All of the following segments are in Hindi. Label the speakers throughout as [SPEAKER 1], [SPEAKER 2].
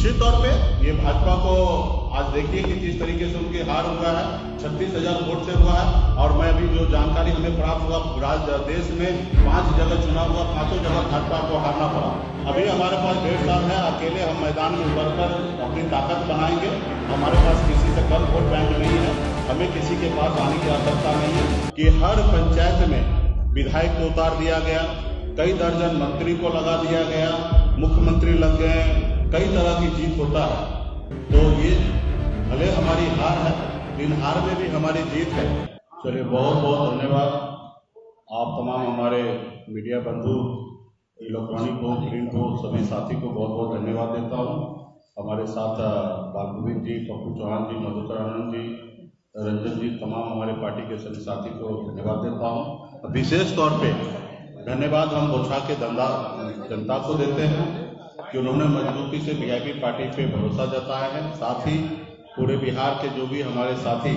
[SPEAKER 1] निश्चित तौर पे ये भाजपा को आज देखिए कि किस तरीके से उनके हार हुआ है, 36,000 वोट से हुआ है। और मैं अभी जो जानकारी हमें प्राप्त हुआ, देश में 5 जगह चुनाव हुआ, 5 जगह भाजपा को हारना पड़ा। अभी हमारे पास 1.5 साल है, अकेले हम मैदान में उतर कर अपनी ताकत बनाएंगे। हमारे पास किसी से कम वोट बैंक नहीं है, हमें किसी के पास आने की आवश्यकता नहीं है कि हर पंचायत में विधायक को उतार दिया गया, कई दर्जन मंत्री को लगा दिया गया, मुख्यमंत्री लग गए, कई तरह की जीत होता है। तो ये भले हमारी हार है, इन हार में भी हमारी जीत है। चलिए, बहुत बहुत धन्यवाद आप तमाम हमारे मीडिया बंधु, इलेक्ट्रॉनिक हो, प्रिंट हो, सभी साथी को बहुत बहुत धन्यवाद देता हूँ। हमारे साथ बालगोविंद जी, पप्पू चौहान जी, मधुकर आनंद जी, रंजन जी, तमाम हमारे पार्टी के सभी साथी को धन्यवाद देता हूँ। विशेष तौर पे धन्यवाद हम बोचहा के जनता को देते हैं कि उन्होंने मजबूती से वीआईपी पार्टी पे भरोसा जताया है। साथ ही पूरे बिहार के जो भी हमारे साथी,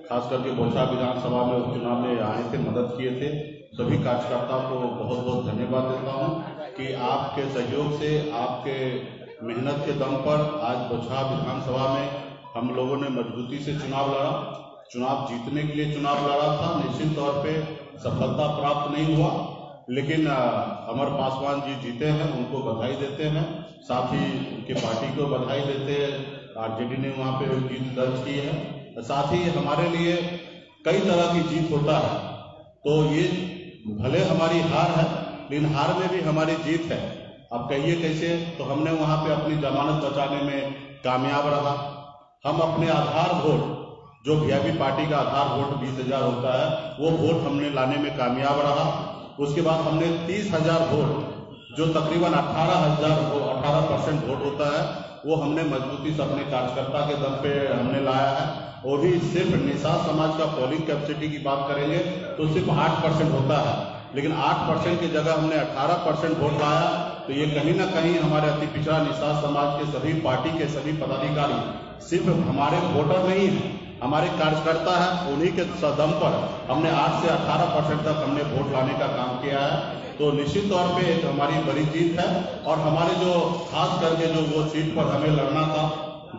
[SPEAKER 1] खास करके बोचहा विधानसभा में उपचुनाव में आए थे, मदद किए थे, सभी कार्यकर्ताओं को बहुत बहुत धन्यवाद देता हूं कि आपके सहयोग से, आपके मेहनत के दम पर आज बोचहा विधानसभा में हम लोगों ने मजबूती से चुनाव लड़ा। चुनाव जीतने के लिए चुनाव लड़ा था। निश्चित तौर पे सफलता प्राप्त नहीं हुआ, लेकिन अमर पासवान जी जीते हैं, उनको बधाई देते हैं। साथ ही उनकी पार्टी को बधाई देते हैं, आरजेडी ने वहाँ पे जीत दर्ज की है। साथ ही हमारे लिए कई तरह की जीत होता है। तो ये भले हमारी हार है, लेकिन हार में भी हमारी जीत है। अब कहिए कैसे? तो हमने वहाँ पे अपनी जमानत बचाने में कामयाब रहा। हम अपने आधार वोट, जो वीआईपी पार्टी का आधार वोट 20,000 होता है, वो वोट हमने लाने में कामयाब रहा। उसके बाद हमने 30,000 वोट, जो तकरीबन 18% वोट होता है, वो हमने मजबूती से अपने कार्यकर्ता के दम पे हमने लाया है। वो भी सिर्फ निषाद समाज का पोलिंग कैपेसिटी की बात करेंगे तो सिर्फ 8% होता है, लेकिन 8% की जगह हमने 18% वोट लाया। तो ये कहीं ना कहीं हमारे अति पिछड़ा निषाद समाज के सभी पार्टी के सभी पदाधिकारी सिर्फ हमारे वोटर नहीं है, हमारे कार्यकर्ता है, उन्हीं के दम पर हमने 8 से 18% तक हमने वोट लाने का काम किया है। तो निश्चित तौर पे एक हमारी बड़ी जीत है। और हमारे जो खास करके जो वो सीट पर हमें लड़ना था,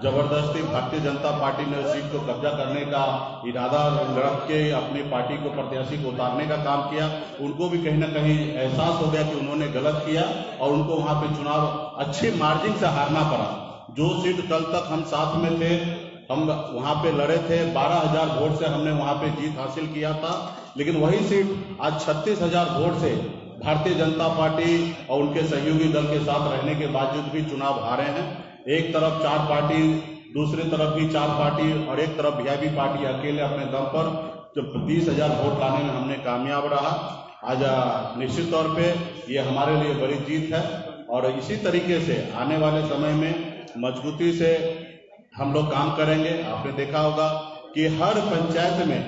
[SPEAKER 1] जबरदस्ती भारतीय जनता पार्टी ने सीट को कब्जा करने का इरादा रख के अपनी पार्टी को, प्रत्याशी को उतारने का काम किया, उनको भी कहीं ना कहीं एहसास हो गया कि उन्होंने गलत किया और उनको वहां पे चुनाव अच्छे मार्जिन से हारना पड़ा। जो सीट कल तक हम साथ में थे, हम वहां पे लड़े थे, 12,000 वोट से हमने वहां पे जीत हासिल किया था, लेकिन वही सीट आज 36,000 वोट से भारतीय जनता पार्टी और उनके सहयोगी दल के साथ रहने के बावजूद भी चुनाव हारे हैं। एक तरफ 4 पार्टी, दूसरी तरफ भी 4 पार्टी और एक तरफ वीआईपी पार्टी अकेले अपने दम पर जब 30,000 वोट लाने में हमने कामयाब रहा। आज निश्चित तौर पे ये हमारे लिए बड़ी जीत है और इसी तरीके से आने वाले समय में मजबूती से हम लोग काम करेंगे। आपने देखा होगा कि हर पंचायत में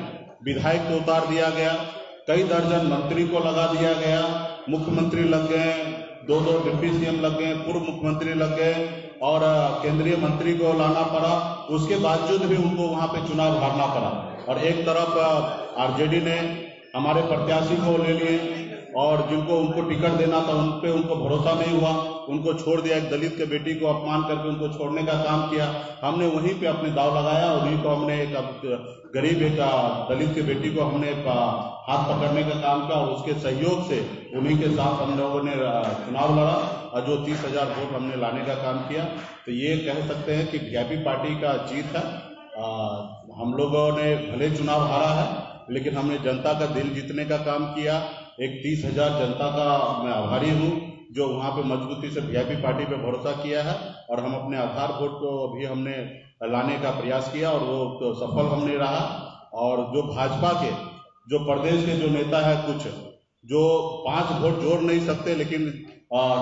[SPEAKER 1] विधायक को उतार दिया गया, कई दर्जन मंत्री को लगा दिया गया, मुख्यमंत्री लग गए, 2 डिप्टी सीएम लग गए, पूर्व मुख्यमंत्री लग गए और केंद्रीय मंत्री को लाना पड़ा। उसके बावजूद भी उनको वहां पे चुनाव हारना पड़ा। और एक तरफ आरजेडी ने हमारे प्रत्याशी को ले लिए और जिनको उनको टिकट देना था उन पे उनको भरोसा नहीं हुआ, उनको छोड़ दिया। एक दलित के बेटी को अपमान करके उनको छोड़ने का काम किया। हमने वहीं पे अपने दाव लगाया और उन्हीं को हमने एक गरीब एक दलित के बेटी को हमने हाथ पकड़ने का काम किया और उसके सहयोग से उन्हीं के साथ हम लोगों ने चुनाव लड़ा और जो 30,000 वोट हमने लाने का काम किया। तो ये कह सकते हैं कि वीआईपी पार्टी का जीत है। हम लोगों ने भले चुनाव हारा है, लेकिन हमने जनता का दिल जीतने का काम किया। एक 30,000 जनता का मैं आभारी हूँ जो वहाँ पे मजबूती से वीआईपी पार्टी पे भरोसा किया है और हम अपने आधार वोट को भी हमने लाने का प्रयास किया और वो तो सफल हमने रहा। और जो भाजपा के जो प्रदेश के जो नेता है, कुछ जो 5 वोट जोड़ नहीं सकते लेकिन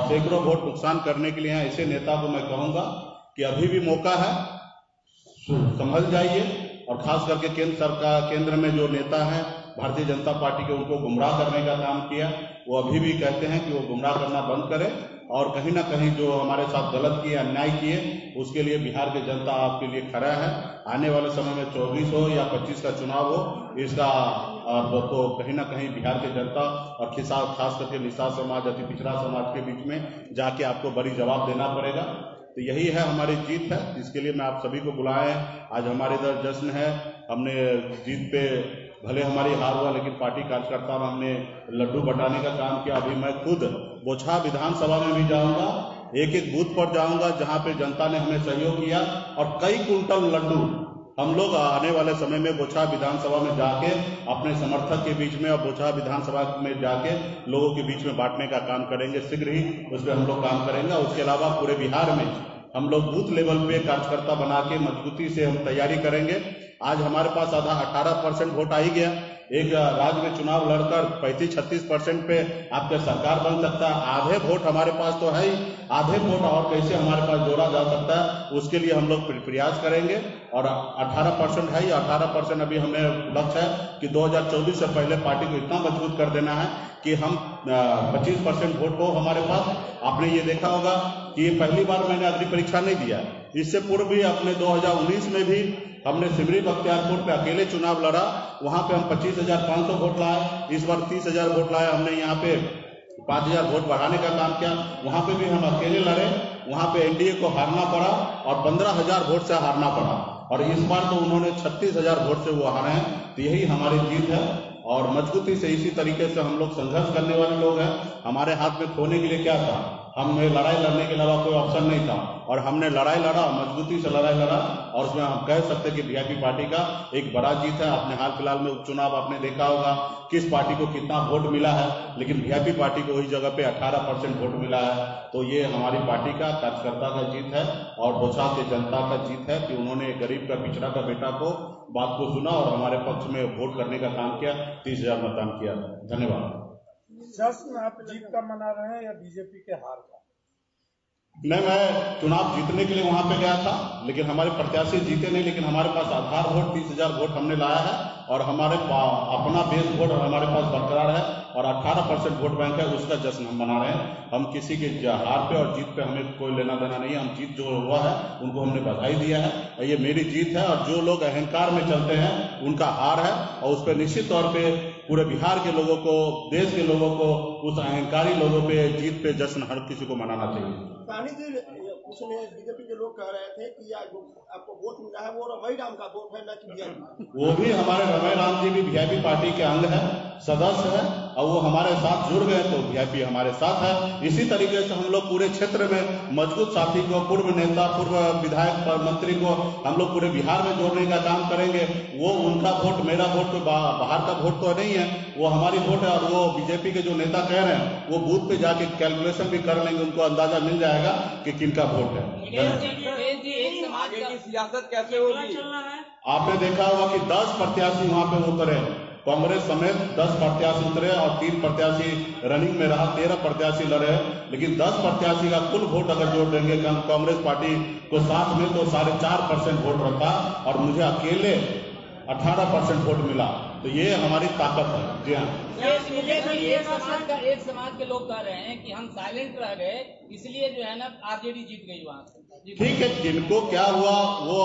[SPEAKER 1] सैकड़ों वोट नुकसान करने के लिए हैं, ऐसे नेता को मैं कहूंगा कि अभी भी मौका है, संभल जाइए। और खास करके केंद्र सरकार, केंद्र में जो नेता हैं भारतीय जनता पार्टी के, उनको गुमराह करने का काम किया। वो अभी भी कहते हैं कि वो गुमराह करना बंद करें और कहीं ना कहीं जो हमारे साथ गलत किए, अन्याय किए, उसके लिए बिहार की जनता आपके लिए खड़ा है। आने वाले समय में 24 हो या 25 का चुनाव हो, इसका तो कहीं ना कहीं बिहार की जनता और खास करके निषाद समाज, अति पिछड़ा समाज के बीच में जाके आपको बड़ी जवाब देना पड़ेगा। तो यही है हमारी जीत है, इसके लिए मैं आप सभी को बुलाए। आज हमारे इधर जश्न है, हमने जीत पे भले हमारी हार हुआ लेकिन पार्टी कार्यकर्ता में हमने लड्डू बंटाने का काम किया। अभी मैं खुद बोछा विधानसभा में भी जाऊंगा, एक एक बूथ पर जाऊंगा जहां पे जनता ने हमें सहयोग किया और कई कुंटल लड्डू हम लोग आने वाले समय में बोछा विधानसभा में जाके अपने समर्थक के बीच में और बोछा विधानसभा में जाके लोगों के बीच में बांटने का काम करेंगे। शीघ्र ही उस पर हम लोग काम करेंगे। उसके अलावा पूरे बिहार में हम लोग बूथ लेवल पे कार्यकर्ता बना के मजबूती से हम तैयारी करेंगे। आज हमारे पास 18% वोट आ ही गया। एक राज्य में चुनाव लड़कर 35-36% पे आपका सरकार बन सकता है। आधे वोट हमारे पास तो है ही, आधे वोट और कैसे हमारे पास जोड़ा जा सकता है, उसके लिए हम लोग प्रयास करेंगे। और 18% है ही, 18% अभी हमें लक्ष्य है कि 2024 से पहले पार्टी को इतना मजबूत कर देना है कि हम 25% वोट हो हमारे पास। आपने ये देखा होगा कि ये पहली बार मैंने अग्नि परीक्षा नहीं दिया, इससे पूर्व भी अपने 2019 में भी हमने सिमरी बख्तियारपुर पे अकेले चुनाव लड़ा, वहां पे हम 25,500 वोट लाए। इस बार 30,000 वोट लाए। हमने यहाँ पे 5,000 वोट बढ़ाने का काम किया। वहां पे भी हम अकेले लड़े, वहां पे एनडीए को हारना पड़ा और 15,000 वोट से हारना पड़ा। और इस बार तो उन्होंने 36,000 वोट से वो हारे हैं। तो यही हमारी जीत है और मजबूती से इसी तरीके से हम लोग संघर्ष करने वाले लोग हैं। हमारे हाथ में खोने के लिए क्या था, हमें लड़ाई लड़ने के अलावा कोई ऑप्शन नहीं था और हमने लड़ाई लड़ा, मजबूती से लड़ाई लड़ा। और उसमें हम कह सकते हैं कि वीआईपी पार्टी का एक बड़ा जीत है। आपने हाल फिलहाल में उपचुनाव आपने देखा होगा किस पार्टी को कितना वोट मिला है, लेकिन वीआईपी पार्टी को वही जगह पे 18% वोट मिला है। तो ये हमारी पार्टी का कार्यकर्ता का जीत है और बोछा के जनता का जीत है कि उन्होंने गरीब का पिछड़ा का बेटा को बात को सुना और हमारे पक्ष में वोट करने का काम किया। 30,000 मतदान किया। धन्यवाद।
[SPEAKER 2] जश्न आप जीत का मना रहे हैं या बीजेपी के हार का?
[SPEAKER 1] मैं चुनाव जीतने के लिए वहां पे गया था, लेकिन हमारे प्रत्याशी जीते नहीं। लेकिन हमारे पास आधार वोट 30,000 वोट हमने लाया है और हमारे अपना बेस वोट हमारे पास बरकरार है और 18% वोट बैंक है, उसका जश्न हम मना रहे हैं। हम किसी के हार पे और जीत पे हमें कोई लेना देना नहीं है। हम जीत जो हुआ है उनको हमने बधाई दिया है, ये मेरी जीत है। और जो लोग अहंकार में चलते हैं उनका हार है और उस पर निश्चित तौर पे पूरे बिहार के लोगों को, देश के लोगों को, उस अहंकारी लोगों पे जीत पे जश्न हर किसी को मनाना चाहिए।
[SPEAKER 2] उसमें बीजेपी के लोग कह रहे थे कि आज आपको वोट मिला है वो रवई राम का वोट है, न कि वीआईपी।
[SPEAKER 1] वो भी हमारे रवई राम जी भी वीआईपी पार्टी के अंग है, सदस्य है और वो हमारे साथ जुड़ गए तो वीआईपी हमारे साथ है। इसी तरीके से हम लोग पूरे क्षेत्र में मजबूत साथी को, पूर्व नेता, पूर्व विधायक, मंत्री को हम लोग पूरे बिहार में जोड़ने का काम करेंगे। वो उनका वोट, मेरा वोट तो बाहर का वोट तो नहीं है, वो हमारी वोट है। और वो बीजेपी के जो नेता कह रहे हैं वो बूथ पे जाके कैलकुलेशन भी कर लेंगे, उनको अंदाजा मिल जाएगा कि किनका वोट है।
[SPEAKER 3] आगे की सियासत कैसे होगी?
[SPEAKER 1] आपने देखा होगा कि 10 प्रत्याशी वहां पे उतरे, कांग्रेस समेत 10 प्रत्याशी उतरे और 3 प्रत्याशी रनिंग में रहा, 13 प्रत्याशी लड़े। लेकिन 10 प्रत्याशी का कुल वोट अगर जोड़ देंगे कांग्रेस पार्टी को साथ में तो 4.5% वोट रखा और मुझे अकेले 18% वोट मिला। तो ये हमारी ताकत है। जी हाँ,
[SPEAKER 3] एक समाज के लोग कह रहे हैं कि हम साइलेंट रह गए इसलिए जो है ना आरजेडी जीत गई वहां से।
[SPEAKER 1] ठीक है, जिनको क्या हुआ वो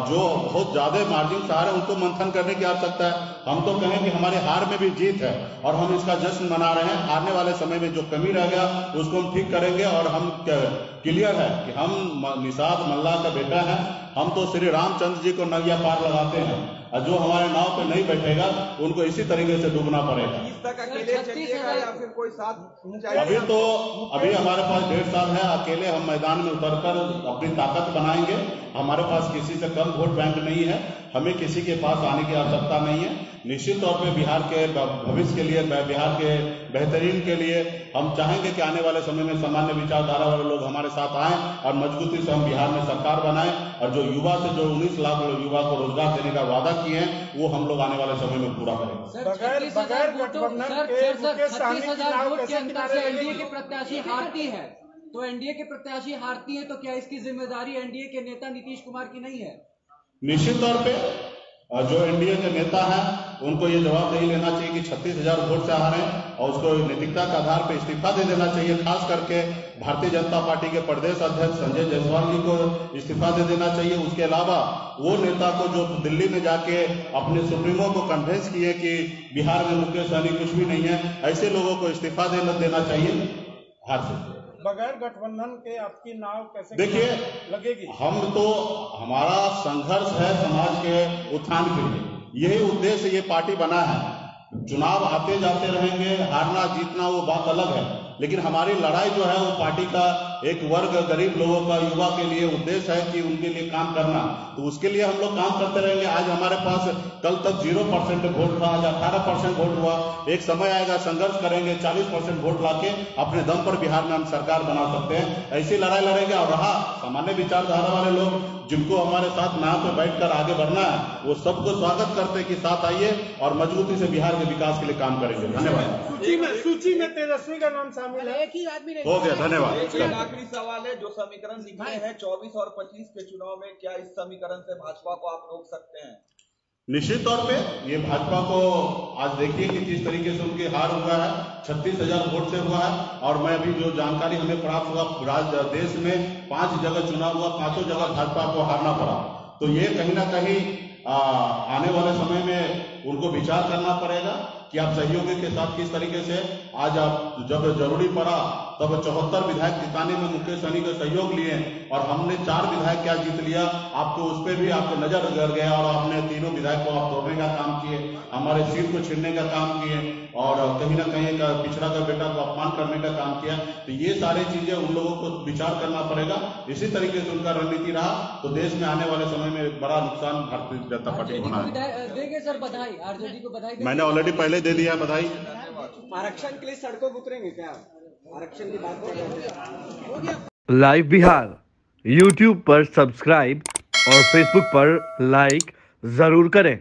[SPEAKER 1] जो बहुत ज्यादा मार्जिन से हारे उनको मंथन करने की आवश्यकता है। हम तो कहें कि हमारे हार में भी जीत है और हम इसका जश्न मना रहे हैं। आने वाले समय में जो कमी रह गया उसको हम ठीक करेंगे और हम क्लियर है कि हम निषाद मल्ला का बेटा है। हम तो श्री रामचंद्र जी को नैया पार लगाते हैं और जो हमारे नाव पे नहीं बैठेगा उनको इसी तरीके से डूबना पड़ेगा।
[SPEAKER 3] या फिर कोई साथ?
[SPEAKER 1] अभी हमारे पास 1.5 साल है, अकेले हम मैदान में उतरकर अपनी ताकत बनाएंगे। हमारे पास किसी से कम वोट बैंक नहीं है, हमें किसी के पास आने की आवश्यकता नहीं है। निश्चित तौर पे बिहार के भविष्य के लिए, बिहार के बेहतरीन के लिए हम चाहेंगे कि आने वाले समय में सामान्य विचारधारा वाले लोग हमारे साथ आए और मजबूती से हम बिहार में सरकार बनाएं और जो युवा से जो 19 लाख युवा को रोजगार देने का वादा किए हैं वो हम लोग आने वाले समय में पूरा करेंगे।
[SPEAKER 2] बगैर गठबंधन के
[SPEAKER 4] 36,000 वोट के अंतर से एनडीए के प्रत्याशी हारती है, तो एनडीए के प्रत्याशी हारती है तो क्या इसकी जिम्मेदारी एनडीए के नेता नीतीश कुमार की नहीं है?
[SPEAKER 1] निश्चित तौर पे जो एनडीए के नेता हैं उनको ये जवाबदेही लेना चाहिए कि 36,000 वोट से हारे और उसको नैतिकता के आधार पर इस्तीफा दे देना चाहिए। खास करके भारतीय जनता पार्टी के प्रदेश अध्यक्ष संजय जायसवाल जी को इस्तीफा दे देना चाहिए। उसके अलावा वो नेता को जो दिल्ली में जाके अपने सुप्रीमो को कन्विंस किए कि बिहार में मुकेश सहनी कुछ भी नहीं है, ऐसे लोगों को इस्तीफा देना चाहिए हार से।
[SPEAKER 5] बगैर गठबंधन के आपकी नाव कैसे
[SPEAKER 1] देखिए
[SPEAKER 5] लगेगी?
[SPEAKER 1] हम तो हमारा संघर्ष है समाज के उत्थान के लिए, यही उद्देश्य ये पार्टी बना है। चुनाव आते जाते रहेंगे, हारना जीतना वो बात अलग है, लेकिन हमारी लड़ाई जो है वो पार्टी का एक वर्ग गरीब लोगों का, युवा के लिए उद्देश्य है कि उनके लिए काम करना, तो उसके लिए हम लोग काम करते रहेंगे। आज हमारे पास कल तक 0% वोट था, आज 18% वोट हुआ। एक समय आएगा संघर्ष करेंगे, 40% वोट लाके अपने दम पर बिहार में हम सरकार बना सकते हैं। ऐसी लड़ाई लड़ेंगे। और रहा सामान्य विचारधारा वाले लोग जिनको हमारे साथ नाव पे बैठकर आगे बढ़ना है, वो सबको स्वागत करते कि साथ आइए और मजबूती से बिहार के विकास के लिए काम करेंगे। धन्यवाद।
[SPEAKER 5] सूची में तेजस्वी का नाम शामिल है।
[SPEAKER 2] एक ही आदमी ने
[SPEAKER 1] हो गया, धन्यवाद।
[SPEAKER 6] आखिरी सवाल है, जो समीकरण निकले हैं 24 और 25 के चुनाव में, क्या इस समीकरण से भाजपा को आप रोक सकते हैं?
[SPEAKER 1] निश्चित तौर पे ये भाजपा को आज देखिए कि किस तरीके से उनकी हार हुआ है, 36,000 वोट से हुआ है। और मैं अभी जो जानकारी हमें प्राप्त हुआ, देश में 5 जगह चुनाव हुआ, 5 जगह भाजपा को हारना पड़ा। तो ये कहीं ना कहीं आने वाले समय में उनको विचार करना पड़ेगा कि आप सहयोगी के साथ किस तरीके से, आज आप जब जरूरी पड़ा तब 74 विधायक जिताने में मुकेश सहनी का सहयोग लिए और हमने 4 विधायक क्या जीत लिया, आपको उस पर भी आपको नजर गड़ गया और आपने तीनों विधायक को आप तोड़ने का काम किए, हमारे सीट को छीनने का काम किए और कहीं ना कहीं पिछड़ा का बेटा को अपमान करने का काम किया। तो ये सारी चीजें उन लोगों को विचार करना पड़ेगा। इसी तरीके से उनका रणनीति रहा तो देश में आने वाले समय में बड़ा नुकसान भारतीय जनता पार्टी को होना है।
[SPEAKER 4] देंगे सर बधाई, आरजेडी को बधाई।
[SPEAKER 1] मैंने ऑलरेडी पहले दे दिया बधाई।
[SPEAKER 4] आरक्षण के लिए सड़कों पर उतरेंगे क्या? आरक्षण की बात कर रहे हैं।
[SPEAKER 7] लाइव बिहार YouTube पर सब्सक्राइब और Facebook पर लाइक जरूर करें।